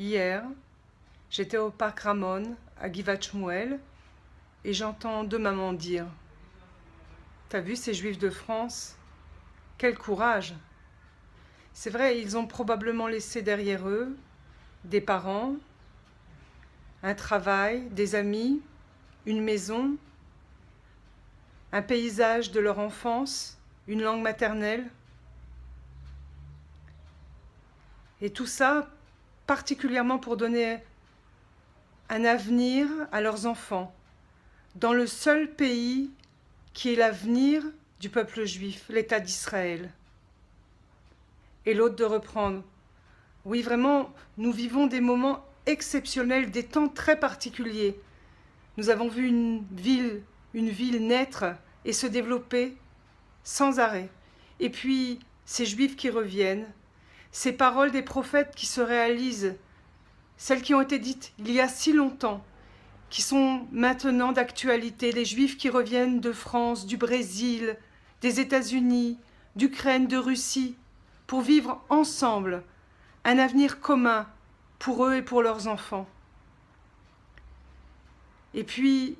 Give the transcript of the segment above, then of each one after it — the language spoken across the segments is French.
Hier, j'étais au parc Ramon à Givat Shmuel et j'entends deux mamans dire « T'as vu ces Juifs de France? Quel courage !» C'est vrai, ils ont probablement laissé derrière eux des parents, un travail, des amis, une maison, un paysage de leur enfance, une langue maternelle. Et tout ça particulièrement pour donner un avenir à leurs enfants, dans le seul pays qui est l'avenir du peuple juif, l'État d'Israël. Et l'autre de reprendre. Oui, vraiment, nous vivons des moments exceptionnels, des temps très particuliers. Nous avons vu une ville naître et se développer sans arrêt. Et puis, ces Juifs qui reviennent, ces paroles des prophètes qui se réalisent, celles qui ont été dites il y a si longtemps, qui sont maintenant d'actualité, les Juifs qui reviennent de France, du Brésil, des États-Unis, d'Ukraine, de Russie, pour vivre ensemble un avenir commun pour eux et pour leurs enfants. Et puis,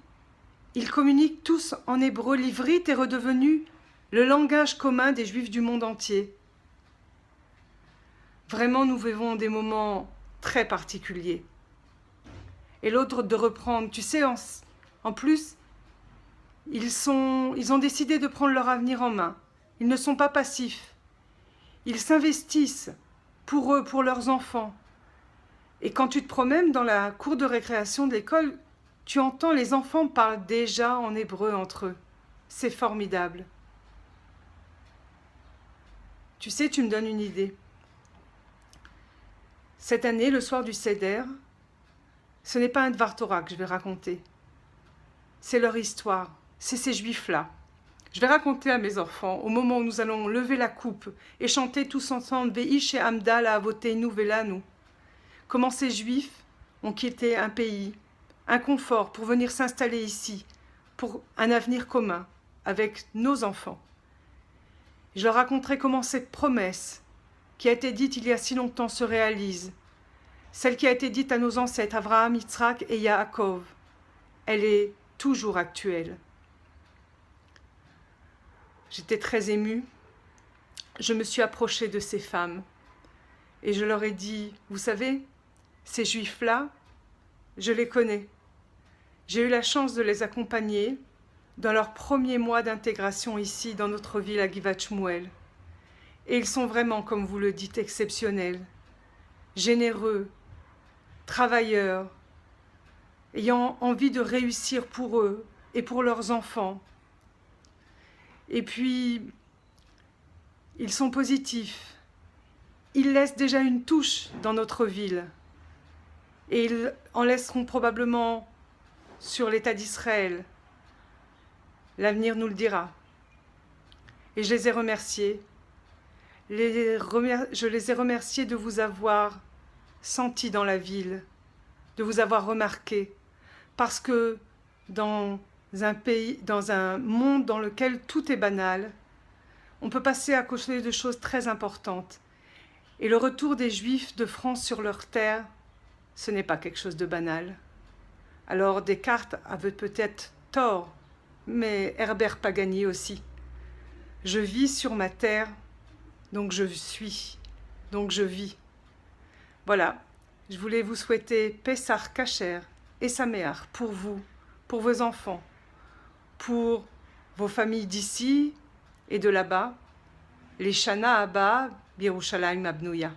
ils communiquent tous en hébreu. L'ivrite est redevenu le langage commun des Juifs du monde entier. Vraiment, nous vivons des moments très particuliers. Et l'autre de reprendre, tu sais, en plus, ils ont décidé de prendre leur avenir en main. Ils ne sont pas passifs. Ils s'investissent pour eux, pour leurs enfants. Et quand tu te promènes dans la cour de récréation de l'école, tu entends les enfants parlent déjà en hébreu entre eux. C'est formidable. Tu sais, tu me donnes une idée. Cette année, le soir du Seder, ce n'est pas un Dvar Torah que je vais raconter. C'est leur histoire, c'est ces Juifs-là. Je vais raconter à mes enfants, au moment où nous allons lever la coupe et chanter tous ensemble « Veish et Amda la Avoteinu velanu », comment ces Juifs ont quitté un pays, un confort pour venir s'installer ici, pour un avenir commun avec nos enfants. Je leur raconterai comment cette promesse qui a été dite il y a si longtemps se réalise, celle qui a été dite à nos ancêtres Abraham, Yitzhak et Yaakov. Elle est toujours actuelle. J'étais très émue. Je me suis approchée de ces femmes et je leur ai dit, vous savez, ces Juifs-là, je les connais. J'ai eu la chance de les accompagner dans leurs premiers mois d'intégration ici, dans notre ville à Givat Shmuel. Et ils sont vraiment, comme vous le dites, exceptionnels, généreux, travailleurs, ayant envie de réussir pour eux et pour leurs enfants. Et puis, ils sont positifs. Ils laissent déjà une touche dans notre ville. Et ils en laisseront probablement sur l'État d'Israël. L'avenir nous le dira. Et je les ai remerciés. Je les ai remerciés de vous avoir senti dans la ville, de vous avoir remarqué. Parce que dans un monde dans lequel tout est banal, on peut passer à côté de choses très importantes. Et le retour des Juifs de France sur leur terre, ce n'est pas quelque chose de banal. Alors Descartes avait peut-être tort, mais Herbert Pagani aussi. Je vis sur ma terre, donc je suis, donc je vis. Voilà, je voulais vous souhaiter Pessah Kasher et Sameach pour vous, pour vos enfants, pour vos familles d'ici et de là-bas, les Shana Abba, Birushalayim Abnouya.